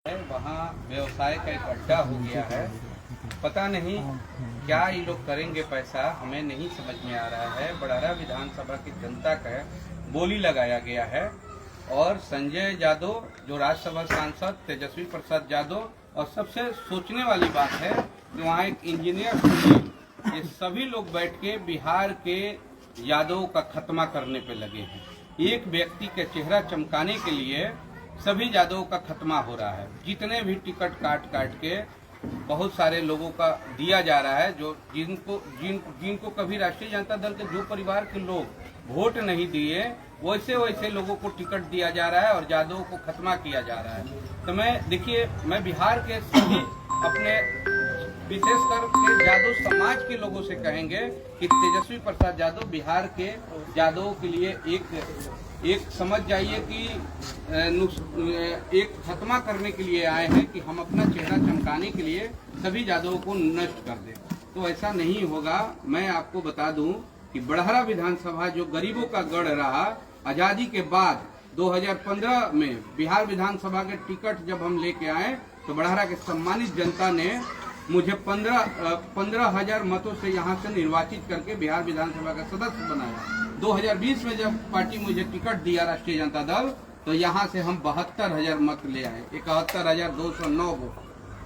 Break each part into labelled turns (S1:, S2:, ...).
S1: वहाँ व्यवसाय का एक अड्डा हो गया है। पता नहीं क्या ये लोग करेंगे पैसा, हमें नहीं समझ में आ रहा है। बड़हरा विधानसभा की जनता का बोली लगाया गया है और संजय यादव जो राज्यसभा सांसद, तेजस्वी प्रसाद यादव, और सबसे सोचने वाली बात है कि वहाँ एक इंजीनियर सुनील, ये सभी लोग बैठ के बिहार के यादव का खत्मा करने पे लगे हैं। एक व्यक्ति के चेहरा चमकाने के लिए सभी यादवों का खत्मा हो रहा है। जितने भी टिकट काट के बहुत सारे लोगों का दिया जा रहा है, जो जिनको कभी राष्ट्रीय जनता दल के जो परिवार के लोग वोट नहीं दिए, वैसे लोगों को टिकट दिया जा रहा है और यादवों को खत्मा किया जा रहा है। तो मैं बिहार के सभी अपने विशेषकर के यादव समाज के लोगों से कहेंगे कि तेजस्वी प्रसाद यादव बिहार के यादवों के लिए एक समझ जाइए कि एक खत्मा करने के लिए आए हैं कि हम अपना चेहरा चमकाने के लिए सभी यादवों को नष्ट कर दें। तो ऐसा नहीं होगा। मैं आपको बता दूं कि बड़हरा विधानसभा जो गरीबों का गढ़ रहा, आजादी के बाद 2015 में बिहार विधानसभा के टिकट जब हम लेके आए तो बड़हरा के सम्मानित जनता ने मुझे 15,000 मतों से यहाँ से निर्वाचित करके बिहार विधानसभा का सदस्य बनाया। 2020 में जब पार्टी मुझे टिकट दिया राष्ट्रीय जनता दल, तो यहाँ से हम 72,000 मत ले आए, 71,209 वोट,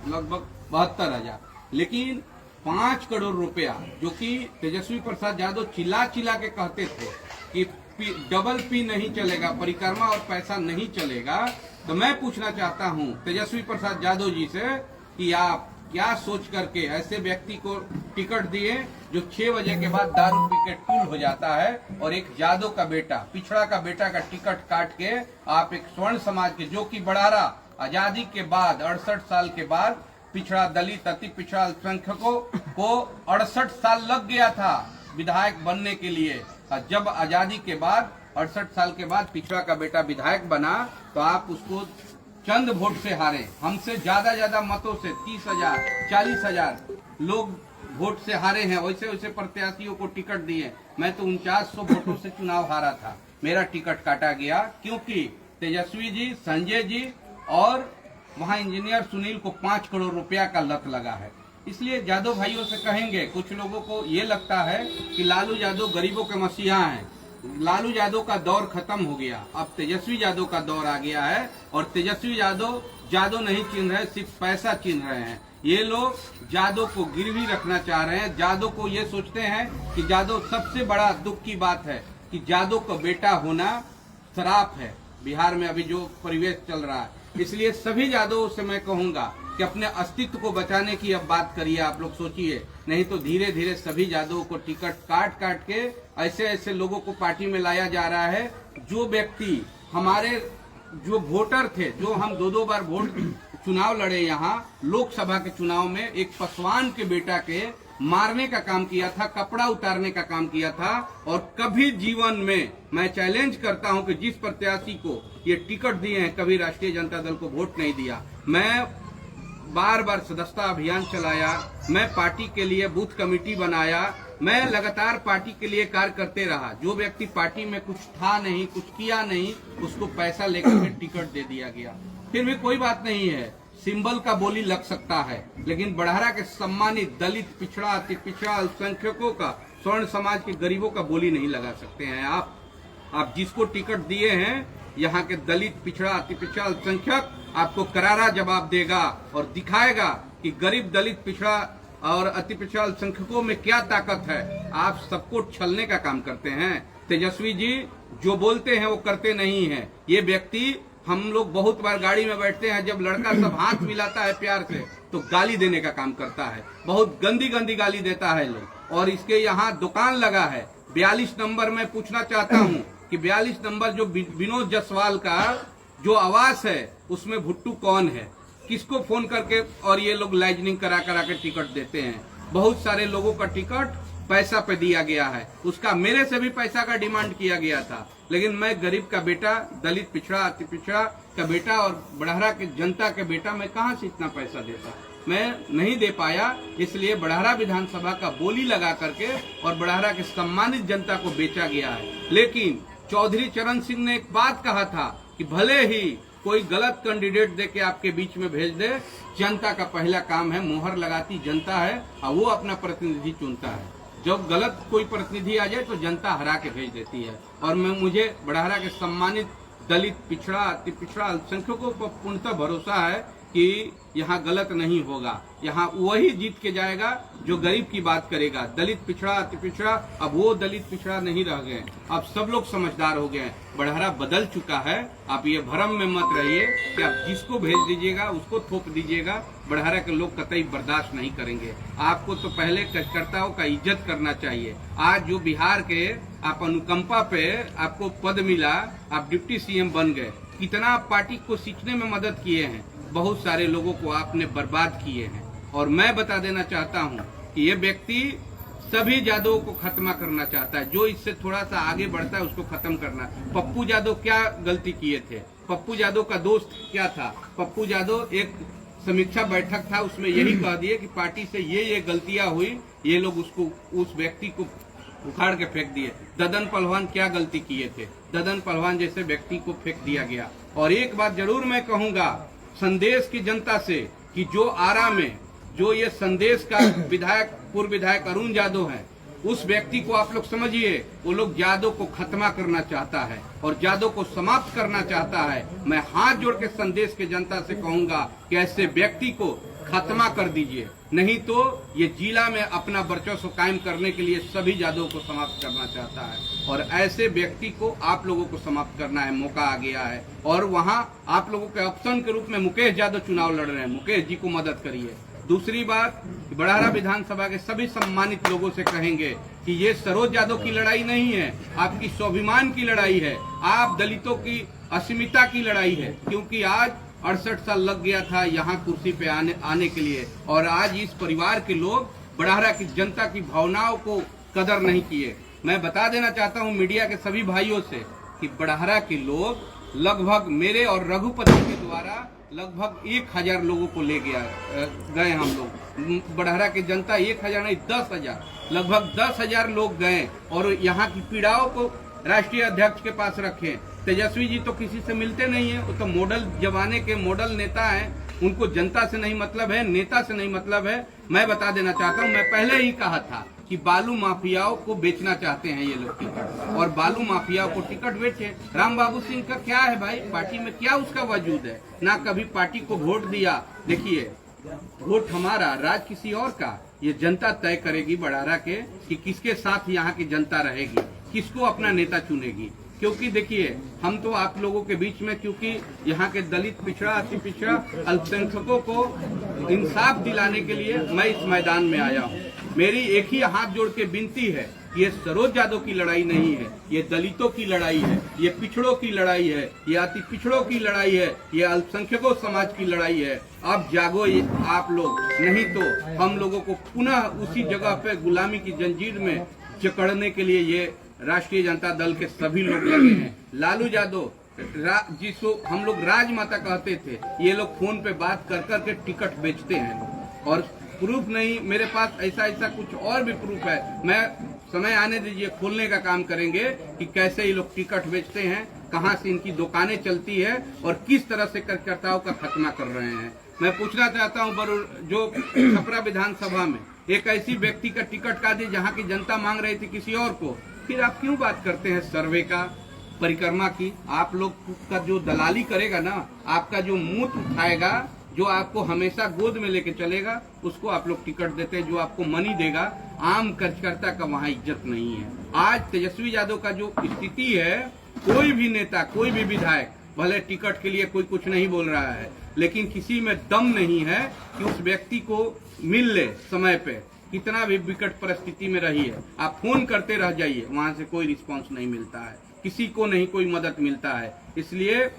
S1: लगभग 72,000। लेकिन 5 करोड़ रुपया जो कि तेजस्वी प्रसाद यादव चिल्ला के कहते थे कि डबल पी नहीं चलेगा, परिक्रमा और पैसा नहीं चलेगा, तो मैं पूछना चाहता हूँ तेजस्वी प्रसाद यादव जी से कि आप क्या सोच करके ऐसे व्यक्ति को टिकट दिए जो 6 बजे के बाद दारू पी के टूल हो जाता है, और एक यादव का बेटा, पिछड़ा का बेटा का टिकट काट के आप एक स्वर्ण समाज के, जो कि बड़हरा आजादी के बाद 68 साल के बाद पिछड़ा दलित अति पिछड़ा अल्पसंख्यकों को 68 साल लग गया था विधायक बनने के लिए। जब आजादी के बाद 68 साल के बाद पिछड़ा का बेटा विधायक बना तो आप उसको चंद वोट से हारे। हमसे ज्यादा मतों से 30,000 40,000 लोग वोट से हारे हैं। वैसे प्रत्याशियों को टिकट दिए। मैं तो 4900 वोटों से चुनाव हारा था, मेरा टिकट काटा गया क्योंकि तेजस्वी जी, संजय जी और वहाँ इंजीनियर सुनील को 5 करोड़ रुपया का लत लगा है। इसलिए यादव भाइयों से कहेंगे, कुछ लोगों को ये लगता है कि लालू यादव गरीबों के मसीहा हैं। लालू यादव का दौर खत्म हो गया, अब तेजस्वी यादव का दौर आ गया है। और तेजस्वी यादव नहीं चिन्ह रहे, सिर्फ पैसा चिन्ह रहे हैं। ये लोग यादव को गिरवी रखना चाह रहे हैं। यादव को ये सोचते हैं कि यादव, सबसे बड़ा दुख की बात है कि यादव का बेटा होना श्राप है बिहार में अभी जो परिवेश चल रहा है। इसलिए सभी यादवों से मैं कहूंगा कि अपने अस्तित्व को बचाने की अब बात करिए, आप लोग सोचिए, नहीं तो धीरे धीरे सभी यादवों को टिकट काट के ऐसे लोगों को पार्टी में लाया जा रहा है। जो व्यक्ति हमारे जो वोटर थे, जो हम 2 बार वोट चुनाव लड़े यहाँ लोकसभा के चुनाव में, एक पासवान के बेटा के मारने का काम किया था, कपड़ा उतारने का काम किया था। और कभी जीवन में मैं चैलेंज करता हूं कि जिस प्रत्याशी को ये टिकट दिए हैं, कभी राष्ट्रीय जनता दल को वोट नहीं दिया। मैं बार सदस्यता अभियान चलाया, मैं पार्टी के लिए बूथ कमेटी बनाया, मैं लगातार पार्टी के लिए कार्य करते रहा। जो व्यक्ति पार्टी में कुछ था नहीं, कुछ किया नहीं, उसको पैसा लेकर के टिकट दे दिया गया। फिर भी कोई बात नहीं है, सिंबल का बोली लग सकता है, लेकिन बड़हरा के सम्मानित दलित, पिछड़ा, अति पिछड़ा, अल्पसंख्यकों का, स्वर्ण समाज के गरीबों का बोली नहीं लगा सकते हैं आप जिसको टिकट दिए हैं, यहाँ के दलित, पिछड़ा, अति पिछड़ा, अल्पसंख्यक आपको करारा जवाब देगा और दिखाएगा कि गरीब, दलित, पिछड़ा और अति पिछड़ा अल्पसंख्यकों में क्या ताकत है। आप सबको छलने का काम करते हैं। तेजस्वी जी जो बोलते हैं वो करते नहीं है। ये व्यक्ति, हम लोग बहुत बार गाड़ी में बैठते हैं, जब लड़का सब हाथ मिलाता है प्यार से तो गाली देने का काम करता है, बहुत गंदी गाली देता है लोग। और इसके यहाँ दुकान लगा है 42 नंबर में। पूछना चाहता हूँ कि 42 नंबर जो विनोद जायसवाल का जो आवास है, उसमें भुट्टू कौन है, किसको फोन करके, और ये लोग लाइजनिंग करा के टिकट देते हैं। बहुत सारे लोगों का टिकट पैसा पे दिया गया है, उसका मेरे से भी पैसा का डिमांड किया गया था, लेकिन मैं गरीब का बेटा, दलित, पिछड़ा, अति पिछड़ा का बेटा और बड़हरा के जनता के बेटा, मैं कहां से इतना पैसा देता, मैं नहीं दे पाया। इसलिए बड़हरा विधानसभा का बोली लगा करके और बड़हरा के सम्मानित जनता को बेचा गया है। लेकिन चौधरी चरण सिंह ने एक बात कहा था कि भले ही कोई गलत कैंडिडेट दे के आपके बीच में भेज दे, जनता का पहला काम है, मोहर लगाती जनता है और वो अपना प्रतिनिधि चुनता है। जब गलत कोई प्रतिनिधि आ जाए तो जनता हरा के भेज देती है। और मुझे बड़हरा के सम्मानित दलित, पिछड़ा, अति पिछड़ा, अल्पसंख्यकों पर पूर्णतः भरोसा है कि यहाँ गलत नहीं होगा। यहाँ वही जीत के जाएगा जो गरीब की बात करेगा। दलित, पिछड़ा, अति पिछड़ा, अब वो दलित पिछड़ा नहीं रह गए, अब सब लोग समझदार हो गए। बड़हरा बदल चुका है। आप ये भ्रम में मत रहिए कि आप जिसको भेज दीजिएगा उसको थोप दीजिएगा। बड़हरा के लोग कतई बर्दाश्त नहीं करेंगे। आपको तो पहले कार्यकर्ताओं का इज्जत करना चाहिए। आज जो बिहार के आप अनुकंपा पे आपको पद मिला, आप डिप्टी सीएम बन गए, कितना आप पार्टी को सींचने में मदद किए हैं, बहुत सारे लोगों को आपने बर्बाद किए हैं। और मैं बता देना चाहता हूं कि ये व्यक्ति सभी यादवों को खत्म करना चाहता है। जो इससे थोड़ा सा आगे बढ़ता है उसको खत्म करना। पप्पू यादव क्या गलती किए थे? पप्पू यादव का दोस्त क्या था? पप्पू यादव एक समीक्षा बैठक था, उसमें यही कह दिए कि पार्टी से ये गलतियां हुई, ये लोग उसको, उस व्यक्ति को उखाड़ के फेंक दिए। ददन पहलवान क्या गलती किए थे? ददन पहलवान जैसे व्यक्ति को फेंक दिया गया। और एक बात जरूर मैं कहूंगा संदेश की जनता से कि जो आरा में जो ये संदेश का विधायक, पूर्व विधायक अरुण यादव है, उस व्यक्ति को आप लोग समझिए, वो लोग यादव को खत्मा करना चाहता है और यादव को समाप्त करना चाहता है। मैं हाथ जोड़ के संदेश के जनता से कहूंगा कि ऐसे व्यक्ति को खत्मा कर दीजिए, नहीं तो ये जिला में अपना वर्चस्व कायम करने के लिए सभी यादव को समाप्त करना चाहता है। और ऐसे व्यक्ति को आप लोगों को समाप्त करना है, मौका आ गया है। और वहाँ आप लोगों के ऑप्शन के रूप में मुकेश यादव चुनाव लड़ रहे हैं, मुकेश जी को मदद करिए। दूसरी बात, बड़हरा विधानसभा के सभी सम्मानित लोगों से कहेंगे कि ये सरोज यादव की लड़ाई नहीं है, आपकी स्वाभिमान की लड़ाई है, आप दलितों की अस्मिता की लड़ाई है। क्योंकि आज 68 साल लग गया था यहाँ कुर्सी पे आने के लिए, और आज इस परिवार के लोग बड़हरा की जनता की भावनाओं को कदर नहीं किए। मैं बता देना चाहता हूँ मीडिया के सभी भाइयों से कि बड़हरा के लोग लगभग मेरे और रघुपति के द्वारा लगभग 1000 लोगों को ले गए हम लोग। बड़हरा की जनता 1000 नहीं 10,000, लगभग 10,000 लोग गए और यहाँ की पीड़ाओं को राष्ट्रीय अध्यक्ष के पास रखे। तेजस्वी जी तो किसी से मिलते नहीं है, वो तो मॉडल जमाने के मॉडल नेता हैं, उनको जनता से नहीं मतलब है, नेता से नहीं मतलब है। मैं बता देना चाहता हूँ, मैं पहले ही कहा था कि बालू माफियाओं को बेचना चाहते हैं ये लोग टिकट, और बालू माफियाओं को टिकट बेचे। राम बाबू सिंह का क्या है भाई, पार्टी में क्या उसका वजूद है? ना कभी पार्टी को वोट दिया। देखिए, वोट हमारा, राज किसी और का, ये जनता तय करेगी बड़हरा के कि किसके साथ यहाँ की जनता रहेगी, किसको अपना नेता चुनेगी। क्योंकि देखिए, हम तो आप लोगों के बीच में, क्योंकि यहाँ के दलित, पिछड़ा, अति पिछड़ा, अल्पसंख्यकों को इंसाफ दिलाने के लिए मैं इस मैदान में आया हूँ। मेरी एक ही हाथ जोड़ के विनती है, ये सरोज यादव की लड़ाई नहीं है, ये दलितों की लड़ाई है, ये पिछड़ों की लड़ाई है, ये अति पिछड़ों की लड़ाई है, ये अल्पसंख्यकों समाज की लड़ाई है। अब जागो आप लोग, नहीं तो हम लोगों को पुनः उसी जगह पे गुलामी की जंजीर में जकड़ने के लिए ये राष्ट्रीय जनता दल के सभी लोग लगे हैं। लालू यादव जिसको हम लोग राजमाता कहते थे, ये लोग फोन पे बात कर कर के टिकट बेचते हैं। और प्रूफ नहीं मेरे पास, ऐसा कुछ और भी प्रूफ है। मैं समय आने दीजिए, खोलने का काम करेंगे कि कैसे ये लोग टिकट बेचते हैं, कहां से इनकी दुकानें चलती है और किस तरह से कार्यकर्ताओं का खत्मा कर रहे हैं। मैं पूछना चाहता हूं, जो छपरा विधानसभा में एक ऐसी व्यक्ति का टिकट काट दी जहां की जनता मांग रही थी किसी और को, फिर आप क्यों बात करते हैं सर्वे का, परिक्रमा की? आप लोग का जो दलाली करेगा ना, आपका जो मुंह उठाएगा, जो आपको हमेशा गोद में लेके चलेगा, उसको आप लोग टिकट देते हैं। जो आपको मनी देगा, आम कार्यकर्ता का वहाँ इज्जत नहीं है। आज तेजस्वी यादव का जो स्थिति है, कोई भी नेता, कोई भी विधायक, भले टिकट के लिए कोई कुछ नहीं बोल रहा है, लेकिन किसी में दम नहीं है कि उस व्यक्ति को मिल ले समय पे। कितना भी विकट परिस्थिति में रही है, आप फोन करते रह जाइए, वहां से कोई रिस्पांस नहीं मिलता है, किसी को नहीं कोई मदद मिलता है। इसलिए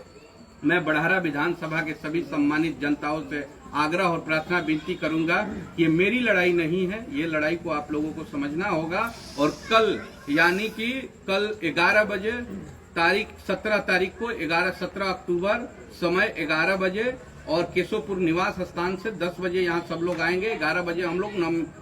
S1: मैं बड़हरा विधानसभा के सभी सम्मानित जनताओं से आग्रह और प्रार्थना विनती करूंगा कि ये मेरी लड़ाई नहीं है, ये लड़ाई को आप लोगों को समझना होगा। और कल, यानी कि कल 11 बजे, तारीख 17 तारीख को 17 अक्टूबर, समय 11 बजे, और केशवपुर निवास स्थान से 10 बजे यहाँ सब लोग आएंगे। 11 बजे हम लोग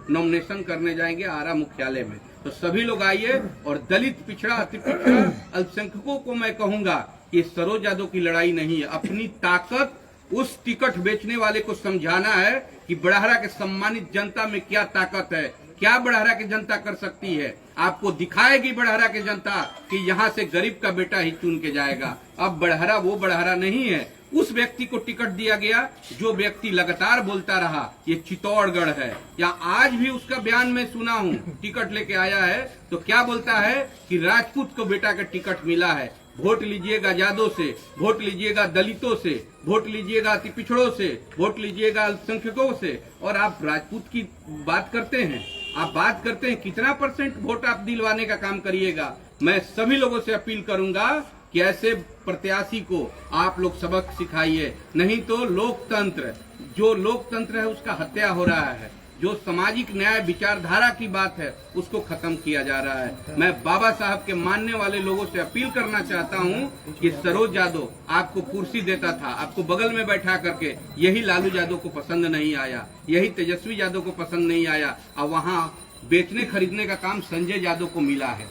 S1: नॉमिनेशन करने जाएंगे आरा मुख्यालय में। तो सभी लोग आइए, और दलित, पिछड़ा, अति पिछड़ा, अल्पसंख्यकों को मैं कहूंगा कि सरोज यादव की लड़ाई नहीं है। अपनी ताकत उस टिकट बेचने वाले को समझाना है कि बड़हरा के सम्मानित जनता में क्या ताकत है, क्या बड़हरा की जनता कर सकती है। आपको दिखाएगी बड़हरा की जनता कि यहाँ से गरीब का बेटा ही चुन के जाएगा। अब बड़हरा वो बड़हरा नहीं है। उस व्यक्ति को टिकट दिया गया जो व्यक्ति लगातार बोलता रहा ये चित्तौड़गढ़ है, या आज भी उसका बयान मैं सुना हूँ, टिकट लेके आया है तो क्या बोलता है कि राजपूत को बेटा का टिकट मिला है, वोट लीजिएगा यादव से, वोट लीजिएगा दलितों से, वोट लीजिएगा अति पिछड़ों से, वोट लीजिएगा अल्पसंख्यकों से, और आप राजपूत की बात करते हैं। आप बात करते हैं कितना % वोट आप दिलवाने का काम करिएगा। मैं सभी लोगों से अपील करूंगा कि ऐसे प्रत्याशी को आप लोग सबक सिखाइए, नहीं तो लोकतंत्र, जो लोकतंत्र है उसका हत्या हो रहा है। जो सामाजिक न्याय विचारधारा की बात है उसको खत्म किया जा रहा है। मैं बाबा साहब के मानने वाले लोगों से अपील करना चाहता हूं कि सरोज यादव आपको कुर्सी देता था, आपको बगल में बैठा करके, यही लालू यादव को पसंद नहीं आया, यही तेजस्वी यादव को पसंद नहीं आया। अब वहां बेचने खरीदने का काम संजय यादव को मिला है।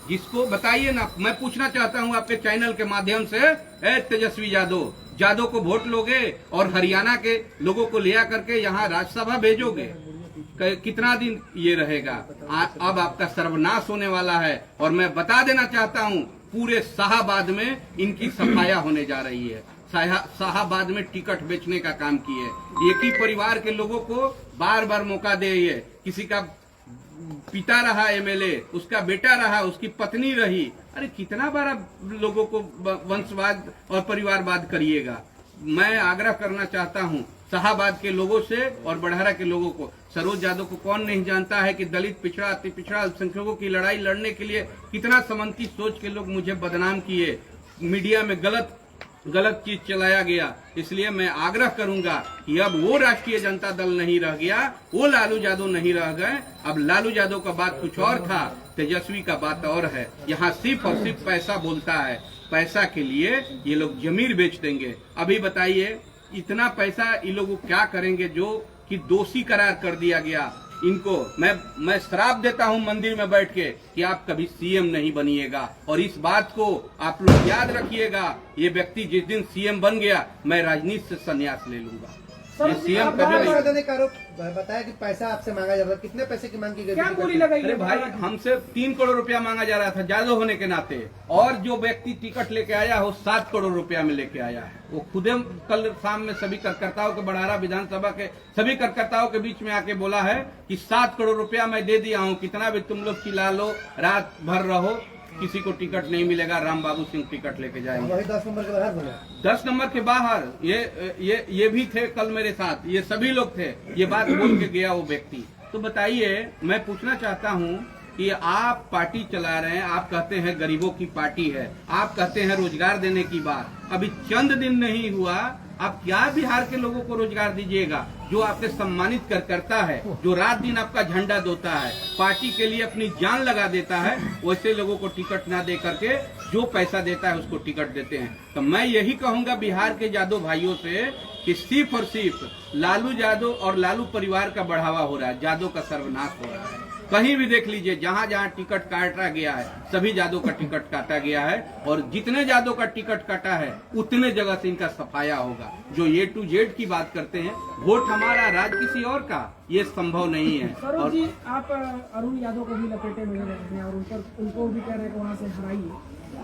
S1: जिसको बताइए ना, मैं पूछना चाहता हूं आपके चैनल के माध्यम से, ए तेजस्वी यादव को वोट लोगे और हरियाणा के लोगों को लिया करके यहाँ राज्यसभा भेजोगे? कितना दिन ये रहेगा? अब आपका सर्वनाश होने वाला है। और मैं बता देना चाहता हूँ पूरे शाहाबाद में इनकी सफाया होने जा रही है। शाहाबाद में टिकट बेचने का काम किए, एक ही परिवार के लोगों को बार बार मौका दे। ये किसी का पिता रहा एमएलए, उसका बेटा रहा, उसकी पत्नी रही, अरे कितना बार आप लोगों को वंशवाद और परिवारवाद करिएगा। मैं आग्रह करना चाहता हूं शाहाबाद के लोगों से और बड़हरा के लोगों को, सरोज यादव को कौन नहीं जानता है कि दलित, पिछड़ा, अति पिछड़ा, अल्पसंख्यकों की लड़ाई लड़ने के लिए कितना समंती सोच के लोग मुझे बदनाम किए, मीडिया में गलत चीज चलाया गया। इसलिए मैं आग्रह करूंगा कि अब वो राष्ट्रीय जनता दल नहीं रह गया, वो लालू यादव नहीं रह गए। अब लालू यादव का बात कुछ और था, तेजस्वी का बात और है। यहाँ सिर्फ और सिर्फ पैसा बोलता है, पैसा के लिए ये लोग जमीर बेच देंगे। अभी बताइए इतना पैसा ये लोग क्या करेंगे जो कि दोषी करार कर दिया गया इनको। मैं श्राप देता हूं मंदिर में बैठ के कि आप कभी सीएम नहीं बनिएगा। और इस बात को आप लोग याद रखिएगा, ये व्यक्ति जिस दिन सीएम बन गया मैं राजनीति से संन्यास ले लूंगा। ये सीएम
S2: देने का आरोप बताया कि पैसा आपसे मांगा जा रहा था, कितने पैसे की मांग की गई?
S3: क्या बोली लगाई?
S1: अरे भाई हमसे 3 करोड़ रुपया मांगा जा रहा था यादव होने के नाते, और जो व्यक्ति टिकट लेके आया वो 7 करोड़ रुपया में लेके आया है। वो खुदे कल शाम में सभी कार्यकर्ताओं के, बड़हरा विधानसभा के सभी कार्यकर्ताओं के बीच में आके बोला है कि 7 करोड़ रुपया मैं दे दिया हूँ, कितना भी तुम लोग चिल्ला लो, रात भर रहो, किसी को टिकट नहीं मिलेगा। राम बाबू सिंह टिकट लेके जाएंगे।
S2: वही 10 नंबर के बाहर बोले।
S1: 10 नंबर के बाहर ये भी थे कल मेरे साथ, ये सभी लोग थे। ये बात बोल के गया वो व्यक्ति। तो बताइए, मैं पूछना चाहता हूँ कि आप पार्टी चला रहे हैं, आप कहते हैं गरीबों की पार्टी है, आप कहते हैं रोजगार देने की बात, अभी चंद दिन नहीं हुआ, आप क्या बिहार के लोगों को रोजगार दीजिएगा? जो आपके सम्मानित कार्यकर्ता है, जो रात दिन आपका झंडा दोता है, पार्टी के लिए अपनी जान लगा देता है, वैसे लोगों को टिकट ना दे करके जो पैसा देता है उसको टिकट देते हैं। तो मैं यही कहूंगा बिहार के यादव भाइयों से कि सिर्फ और सिर्फ लालू यादव और लालू परिवार का बढ़ावा हो रहा है, यादव का सर्वनाश हो रहा है। कहीं भी देख लीजिए, जहां जहां टिकट काटा गया है सभी यादव का टिकट काटा गया है, और जितने यादव का टिकट काटा है उतने जगह से इनका सफाया होगा। जो A to Z की बात करते हैं, वोट हमारा राज किसी और का, ये संभव नहीं है।
S3: और जी आप अरुण यादव को भी लपेटे में रहते हैं और उनको भी कह रहे हैं वहाँ से हराइए,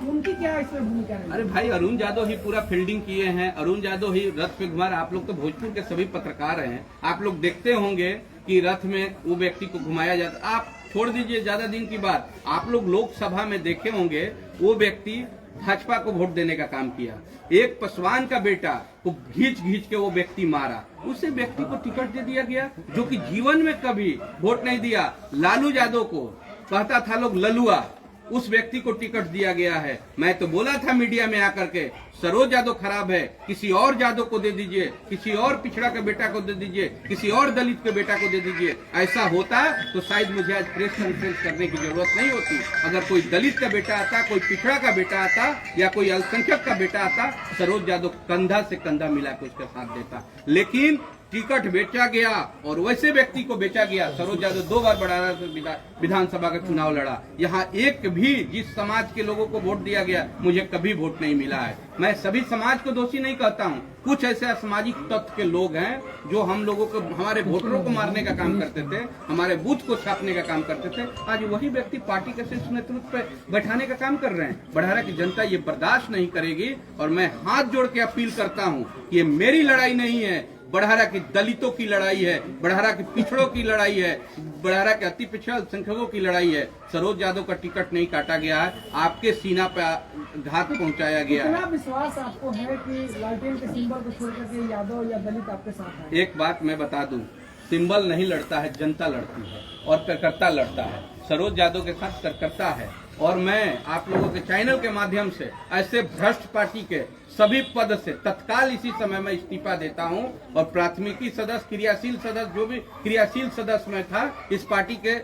S3: उनकी क्या इसमें भूमिका है?
S1: अरे भाई, अरुण यादव ही पूरा फील्डिंग किए हैं, अरुण यादव ही रथ पे घुमा। आप लोग तो भोजपुर के सभी पत्रकार हैं, आप लोग देखते होंगे कि रथ में वो व्यक्ति को घुमाया जाता। आप छोड़ दीजिए ज्यादा दिन की बात, आप लोग लोकसभा में देखे होंगे वो व्यक्ति भाजपा को वोट देने का काम किया। एक पासवान का बेटा को घींच के वो व्यक्ति मारा, उसे व्यक्ति को टिकट दे दिया गया जो कि जीवन में कभी वोट नहीं दिया। लालू यादव को कहता था लोग ललुआ, उस व्यक्ति को टिकट दिया गया है। मैं तो बोला था मीडिया में आकर के, सरोज यादव खराब है, किसी और यादव को दे दीजिए, किसी और पिछड़ा के बेटा को दे दीजिए, किसी और दलित के बेटा को दे दीजिए। ऐसा होता तो शायद मुझे आज प्रेस कॉन्फ्रेंस करने की जरूरत नहीं होती। अगर कोई दलित का बेटा आता, कोई पिछड़ा का बेटा आता या कोई अल्पसंख्यक का बेटा आता, सरोज यादव कंधा से कंधा मिला के उसका साथ देता। लेकिन टिकट बेचा गया और वैसे व्यक्ति को बेचा गया। सरोज यादव 2 बार बढ़ारा से विधानसभा का चुनाव लड़ा। यहाँ एक भी जिस समाज के लोगों को वोट दिया गया, मुझे कभी वोट नहीं मिला है। मैं सभी समाज को दोषी नहीं कहता हूँ, कुछ ऐसे असामाजिक तत्व के लोग हैं जो हम लोगों को, हमारे वोटरों को मारने का काम करते थे, हमारे बूथ को छापने का काम करते थे। आज वही व्यक्ति पार्टी के शीर्ष नेतृत्व पे बैठाने का काम कर रहे हैं। बढ़ारा की जनता ये बर्दाश्त नहीं करेगी और मैं हाथ जोड़ के अपील करता हूँ, ये मेरी लड़ाई नहीं है, बढ़ारा की दलितों की लड़ाई है, बढ़ारा के पिछड़ों की लड़ाई है, बढ़ारा के अति पिछड़े अल्पसंख्यकों की लड़ाई है। सरोज यादव का टिकट नहीं काटा गया है, आपके सीना पे घात पहुंचाया गया
S3: कितना
S1: है।
S3: विश्वास आपको है कि लालटेन के सिंबल को छोड़ करके यादव या दलित आपके साथ है?
S1: एक बात मैं बता दूं, सिंबल नहीं लड़ता है, जनता लड़ती है और कार्यकर्ता लड़ता है। सरोज यादव के साथ कार्यकर्ता है और मैं आप लोगों के चैनल के माध्यम से ऐसे भ्रष्ट पार्टी के सभी पद से तत्काल इसी समय में इस्तीफा देता हूं और प्राथमिकी सदस्य, क्रियाशील सदस्य, जो भी क्रियाशील सदस्य मैं था इस पार्टी के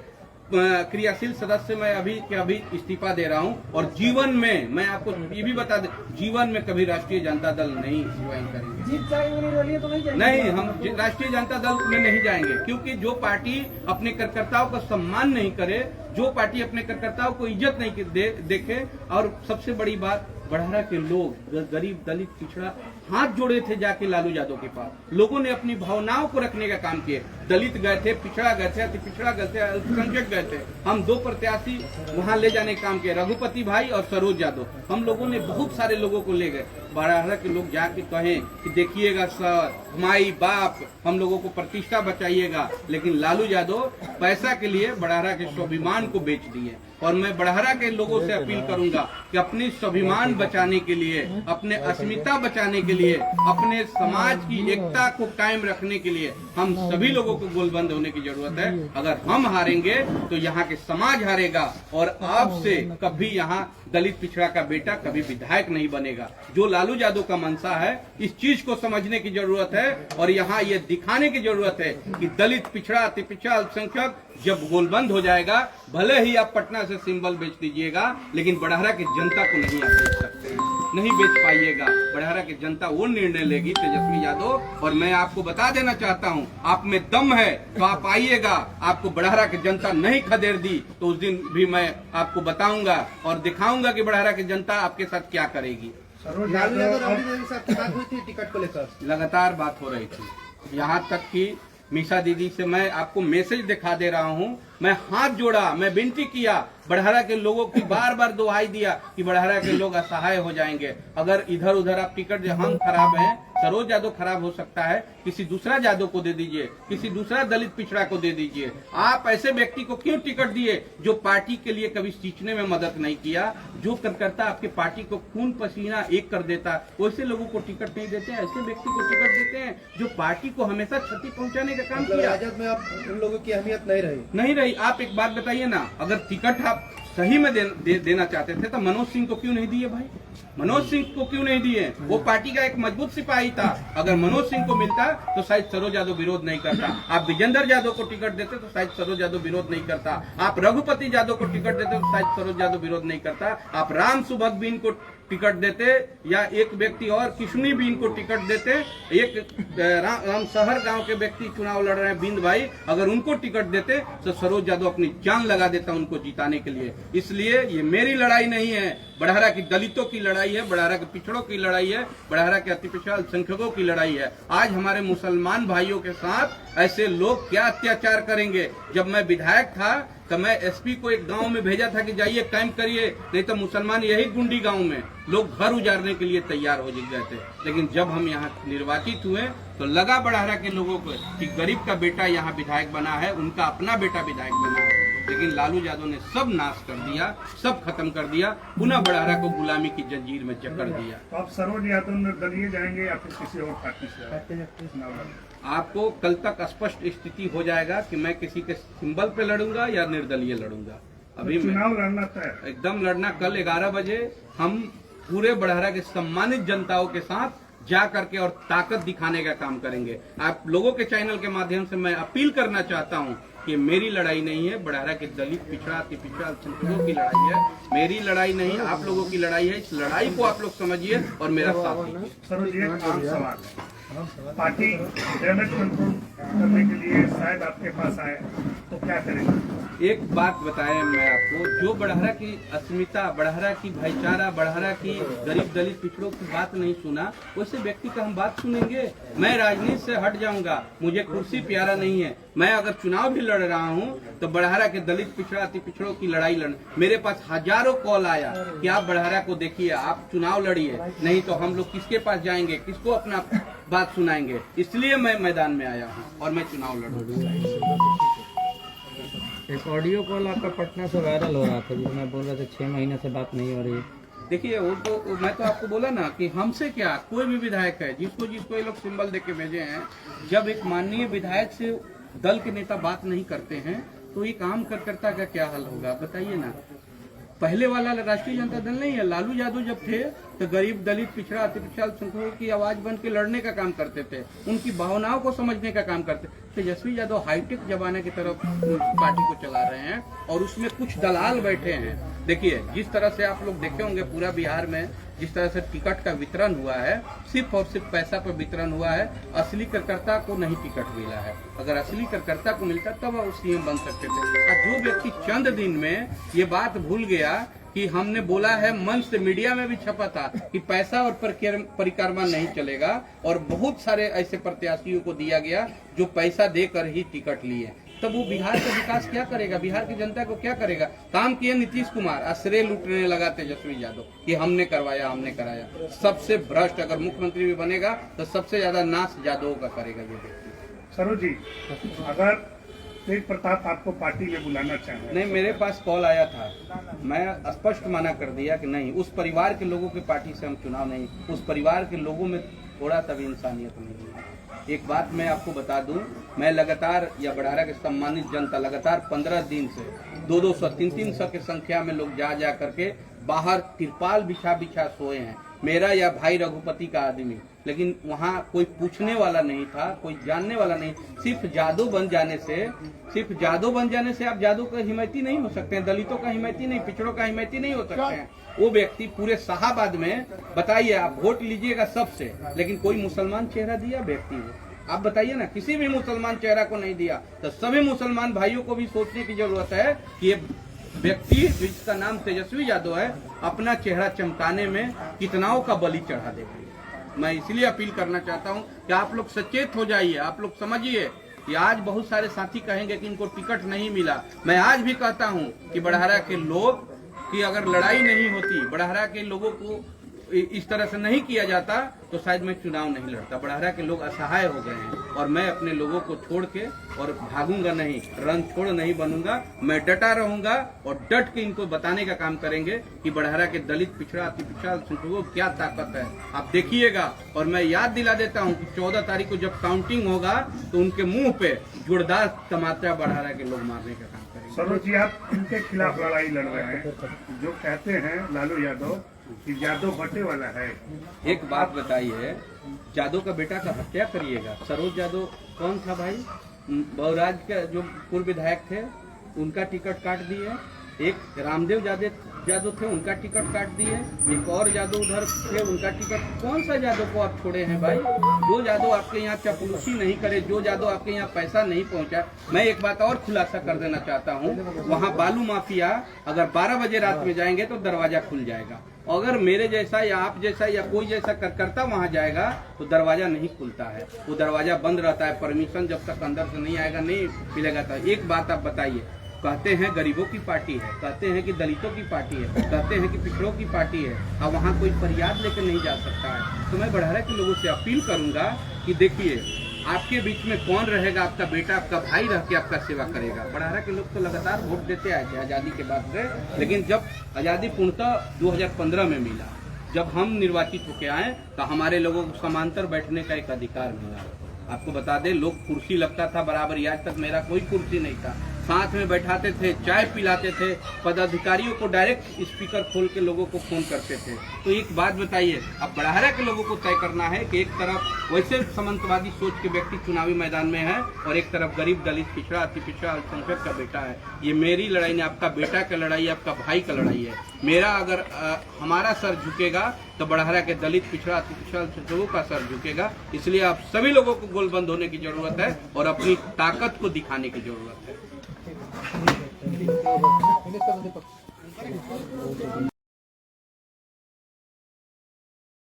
S1: क्रियाशील सदस्य मैं अभी के अभी इस्तीफा दे रहा हूं और जीवन में मैं आपको ये भी बता दें, जीवन में कभी राष्ट्रीय जनता दल नहीं ज्वाइन करेंगे।
S3: जीत जाएंगे निर्दलीय तो नहीं जाएंगे?
S1: नहीं, हम राष्ट्रीय जनता दल में नहीं जाएंगे, क्योंकि जो पार्टी अपने कार्यकर्ताओं का सम्मान नहीं करे, जो पार्टी अपने कार्यकर्ताओं को इज्जत नहीं देखे, और सबसे बड़ी बात, बढ़ारा के लोग, गरीब दलित पिछड़ा हाथ जोड़े थे जाके लालू यादव के पास। लोगों ने अपनी भावनाओं को रखने का काम किया। दलित गए थे, पिछड़ा गए थे, अति पिछड़ा गए थे, अल्पसंख्यक गए थे। हम 2 प्रत्याशी वहां ले जाने का काम किया, रघुपति भाई और सरोज यादव। हम लोगों ने बहुत सारे लोगों को ले गए। बढ़ारा के लोग जाके कहें कि देखिएगा सर, माई बाप, हम लोगों को प्रतिष्ठा बचाइएगा, लेकिन लालू यादव पैसा के लिए बढ़ारा के स्वाभिमान को बेच दिए। और मैं बढ़ारा के लोगों से अपील करूंगा कि अपनी स्वाभिमान बचाने के लिए, अपने अस्मिता बचाने के लिए, अपने समाज की एकता को कायम रखने के लिए हम सभी लोगों को गोलबंद होने की जरूरत है। अगर हम हारेंगे तो यहाँ के समाज हारेगा और आपसे कभी यहाँ दलित पिछड़ा का बेटा कभी विधायक नहीं बनेगा। जो लालू यादव का मंशा है, इस चीज को समझने की जरूरत है और यहाँ ये दिखाने की जरूरत है कि दलित पिछड़ा, अति पिछड़ा, अल्पसंख्यक जब गोलबंद हो जाएगा, भले ही आप पटना से सिंबल बेच दीजिएगा, लेकिन बढ़ारा की जनता को नहीं आप बेच सकते, नहीं बेच पाइएगा। बढ़ारा की जनता वो निर्णय लेगी, तेजस्वी यादव। और मैं आपको बता देना चाहता हूँ, आप में दम है तो आप आइएगा। आपको बढ़ारा की जनता नहीं खदेड़ दी तो उस दिन भी मैं आपको बताऊंगा और दिखाऊंगा कि बढ़ारा की जनता आपके साथ क्या करेगी।
S2: लालू यादव राबड़ी देवी साहब की बात हुई थी टिकट को लेकर?
S1: लगातार बात हो रही थी, यहाँ तक कि मीसा दीदी से मैं आपको मैसेज दिखा दे रहा हूँ। मैं हाथ जोड़ा, मैं विनती किया, बढ़ारा के लोगों की बार बार दुहाई दिया कि बढ़ारा के लोग असहाय हो जाएंगे अगर इधर उधर आप टिकट, हम खराब हैं, सरोज यादव खराब हो सकता है, किसी दूसरा यादव को दे दीजिए, किसी दूसरा दलित पिछड़ा को दे दीजिए। आप ऐसे व्यक्ति को क्यों टिकट दिए जो पार्टी के लिए कभी सींचने में मदद नहीं किया, जो कार्यकर्ता आपके पार्टी को खून पसीना एक कर देता, वैसे लोगों को टिकट नहीं देते हैं। ऐसे व्यक्ति को टिकट देते हैं जो पार्टी को हमेशा क्षति पहुंचाने का काम किया।
S2: राजद में अब उन लोगों की अहमियत नहीं रही।
S1: आप एक बात बताइए ना, अगर टिकट आप सही में देना चाहते थे तो मनोज सिंह को क्यों नहीं दिए भाई? मनोज सिंह को क्यों नहीं दिए? वो पार्टी का एक मजबूत सिपाही था। अगर मनोज सिंह को मिलता तो शायद सरोज यादव विरोध नहीं करता। आप विजेंद्र यादव को टिकट देते तो शायद सरोज यादव विरोध नहीं करता। आप रघुपति यादव को टिकट देते तो शायद सरोज यादव विरोध नहीं करता। आप राम सुभग बीन को टिकट देते या एक व्यक्ति और किशनी बीन को टिकट देते, एक राम शहर गांव के व्यक्ति चुनाव लड़ रहे हैं बिंद भाई, अगर उनको टिकट देते तो सरोज यादव अपनी जान लगा देता उनको जिताने के लिए। इसलिए ये मेरी लड़ाई नहीं है, बढ़ारा की दलितों की लड़ाई है, बढ़ारा के पिछड़ों की लड़ाई है, बढ़ारा के अति पिछड़ा अल्पसंख्यकों की लड़ाई है। आज हमारे मुसलमान भाइयों के साथ ऐसे लोग क्या अत्याचार करेंगे। जब मैं विधायक था तो मैं एसपी को एक गांव में भेजा था कि जाइए कैंप करिए, नहीं तो मुसलमान यही गुंडी गांव में लोग घर उजाड़ने के लिए तैयार हो गए थे। लेकिन जब हम यहाँ निर्वाचित हुए तो लगा बढ़ारा के लोगों को कि गरीब का बेटा यहाँ विधायक बना है, उनका अपना बेटा विधायक बना है। लेकिन लालू यादव ने सब नाश कर दिया, सब खत्म कर दिया, पुनः बढ़ारा को गुलामी की जंजीर में जकड़ दिया।
S4: तो आप सरोज यादव निर्दलीय जाएंगे या फिर किसी और पार्टी से?
S1: आपको कल तक स्पष्ट स्थिति हो जाएगा कि मैं किसी के सिंबल पे लड़ूंगा या निर्दलीय लड़ूंगा। अभी
S4: तो चुनाव लड़ना तय,
S1: एकदम लड़ना। कल 11 बजे हम पूरे बढ़ारा के सम्मानित जनताओं के साथ जा करके और ताकत दिखाने का काम करेंगे। आप लोगों के चैनल के माध्यम से मैं अपील करना चाहता हूं कि मेरी लड़ाई नहीं है, बढ़ारा के दलित पिछड़ा अति पिछड़ा अल्पसंख्यकों की लड़ाई है, मेरी लड़ाई नहीं, आप लोगों की लड़ाई है। इस लड़ाई को आप लोग समझिए और मेरा साथ दीजिए।
S4: सरोज जी, एक आम सवाल है, पार्टी डैमेज कंट्रोल करने के लिए शायद आपके पास आए तो क्या करेंगे?
S1: एक बात बताएं मैं आपको, जो बढ़हरा की अस्मिता, बढ़हरा की भाईचारा, बढ़हरा की गरीब दलित पिछड़ों की बात नहीं सुना, वैसे व्यक्ति का हम बात सुनेंगे? मैं राजनीति से हट जाऊंगा, मुझे कुर्सी प्यारा नहीं है। मैं अगर चुनाव भी लड़ रहा हूं तो बढ़हरा के दलित पिछड़ा अति पिछड़ों की लड़ाई लड़। मेरे पास हजारों कॉल आया कि आप बढ़हरा को देखिए, आप चुनाव लड़िए, नहीं तो हम लोग किसके पास जाएंगे, किसको अपना बात सुनाएंगे। इसलिए मैं मैदान में आया हूँ और मैं चुनाव लड़ूंगा।
S5: एक ऑडियो कॉल आपका पटना से वायरल हो रहा था जिसमें बोल रहे थे 6 महीने से बात नहीं हो रही है।
S1: देखिए वो तो मैं तो आपको बोला ना कि हमसे क्या, कोई भी विधायक है जिसको ये लोग सिंबल देके भेजे हैं, जब एक माननीय विधायक से दल के नेता बात नहीं करते हैं तो एक आम कार्यकर्ता का क्या हाल होगा बताइए ना। पहले वाला राष्ट्रीय जनता दल नहीं है, लालू यादव जब थे तो गरीब दलित पिछड़ा अति पिछड़ा अल्पसंख्यकों की आवाज बन के लड़ने का काम करते थे, उनकी भावनाओं को समझने का काम करते। तेजस्वी यादव हाईटेक जमाने की तरफ पार्टी को चला रहे हैं और उसमें कुछ दलाल बैठे हैं। देखिए जिस तरह से आप लोग देखे होंगे पूरा बिहार में जिस तरह से टिकट का वितरण हुआ है, सिर्फ और सिर्फ पैसा पर वितरण हुआ है, असली कार्यकर्ता को नहीं टिकट मिला है। अगर असली कार्यकर्ता को मिलता तब वो सीएम बन सकते थे। और जो व्यक्ति चंद दिन में ये बात भूल गया कि हमने बोला है, मंच से मीडिया में भी छपा था कि पैसा और परिक्रमा नहीं चलेगा, और बहुत सारे ऐसे प्रत्याशियों को दिया गया जो पैसा देकर ही टिकट लिए, तब वो बिहार का विकास क्या करेगा, बिहार की जनता को क्या करेगा। काम किए नीतीश कुमार, आश्रय लूटने लगा तेजस्वी यादव कि हमने करवाया हमने कराया। सबसे भ्रष्ट अगर मुख्यमंत्री भी बनेगा तो सबसे ज्यादा नाश यादव का करेगा ये व्यक्ति।
S4: सरोज जी, अगर तेज प्रताप आपको पार्टी में बुलाना चाहे?
S1: नहीं, मेरे पास कॉल आया था, मैं स्पष्ट मना कर दिया कि नहीं, उस परिवार के लोगों की पार्टी से हम चुनाव नहीं, उस परिवार के लोगों में थोड़ा सा भी इंसानियत नहीं है। एक बात मैं आपको बता दूं, मैं लगातार या बढ़ारा के सम्मानित जनता लगातार 15 दिन से 200 300 की संख्या में लोग जा करके बाहर तिरपाल बिछा सोए हैं, मेरा या भाई रघुपति का आदमी, लेकिन वहाँ कोई पूछने वाला नहीं था, कोई जानने वाला नहीं। सिर्फ जादू बन जाने से आप जादू का हिमायती नहीं हो सकते हैं, दलितों का हिमायती नहीं, पिछड़ों का हिमायती नहीं हो सकते हैं। वो व्यक्ति पूरे शाहाबाद में, बताइए आप वोट लीजिएगा सबसे, लेकिन कोई मुसलमान चेहरा दिया व्यक्ति ने? आप बताइए ना, किसी भी मुसलमान चेहरा को नहीं दिया। तो सभी मुसलमान भाइयों को भी सोचने की जरूरत है कि ये व्यक्ति जिसका नाम तेजस्वी यादव है अपना चेहरा चमकाने में कितनाओं का बलि चढ़ा देगा। मैं इसलिए अपील करना चाहता हूं कि आप लोग सचेत हो जाइए, आप लोग समझिए कि आज बहुत सारे साथी कहेंगे कि इनको टिकट नहीं मिला। मैं आज भी कहता हूं कि बढ़हरा के लोग की अगर लड़ाई नहीं होती, बढ़हरा के लोगों को इस तरह से नहीं किया जाता तो शायद मैं चुनाव नहीं लड़ता। बढ़हरा के लोग असहाय हो गए हैं और मैं अपने लोगों को छोड़ के और भागूंगा नहीं, रन छोड़ नहीं बनूंगा। मैं डटा रहूंगा और डट के इनको बताने का काम करेंगे कि बढ़हरा के दलित पिछड़ा अति पिछड़ा को क्या ताकत है, आप देखिएगा। और मैं याद दिला देता हूं कि 14 तारीख को जब काउंटिंग होगा तो उनके मुंह पे जोरदार टमाटर बढ़हरा के लोग मारने का काम करेंगे।
S4: सरोज जी, आप इनके खिलाफ लड़ाई लड़ रहे हैं, जो कहते हैं लालू यादव कि यादव बटे वाला है।
S1: एक बात बताइए, यादव का बेटा का हत्या करिएगा। सरोज यादव कौन था भाई? बहुराज के जो पूर्व विधायक थे उनका टिकट काट दिए, एक रामदेव यादव थे उनका टिकट काट दिए, एक और यादव उधर थे उनका टिकट। कौन सा यादव को आप छोड़े हैं भाई? जो यादव आपके यहाँ चापलूसी नहीं करे, जो यादव आपके यहाँ पैसा नहीं पहुँचा। मैं एक बात और खुलासा कर देना चाहता हूँ, वहाँ बालू माफिया अगर 12 बजे रात में जाएंगे तो दरवाजा खुल जाएगा। अगर मेरे जैसा या आप जैसा या कोई जैसा कार्यकर्ता वहां जाएगा तो दरवाजा नहीं खुलता है, वो दरवाजा बंद रहता है। परमिशन जब तक अंदर से नहीं आएगा नहीं मिलेगा। तो एक बात आप बताइए, कहते हैं गरीबों की पार्टी है, कहते हैं कि दलितों की पार्टी है, कहते हैं कि पिछड़ों की पार्टी है, अब वहाँ कोई फरियाद लेकर नहीं जा सकता है। तो मैं बढ़हरा के लोगों से अपील करूंगा कि देखिए, आपके बीच में कौन रहेगा, आपका बेटा आपका भाई रह के आपका सेवा करेगा। बढ़हरा के लोग तो लगातार वोट देते आए थे आज़ादी के बाद से, लेकिन जब आज़ादी पूर्णतः 2015 में मिला, जब हम निर्वाचित होके आए तो हमारे लोगों को समांतर बैठने का एक अधिकार मिला। आपको बता दें, लोग कुर्सी लगता था बराबर, आज तक मेरा कोई कुर्सी नहीं था। साथ में बैठाते थे, चाय पिलाते थे, पदाधिकारियों को डायरेक्ट स्पीकर खोल के लोगों को फोन करते थे। तो एक बात बताइए, अब बड़हरा के लोगों को तय करना है कि एक तरफ वैसे सामंतवादी सोच के व्यक्ति चुनावी मैदान में है और एक तरफ गरीब, दलित, पिछड़ा, अति पिछड़ा, अल्पसंख्यक का बेटा है। ये मेरी लड़ाई नहीं, आपका बेटा का लड़ाई है, आपका भाई का लड़ाई है। मेरा अगर हमारा सर झुकेगा तो बड़हरा के दलित, पिछड़ा, अति पिछड़ा, लोगों का सर झुकेगा। इसलिए आप सभी लोगों को गोलबंद होने की जरूरत है और अपनी ताकत को दिखाने की जरूरत है।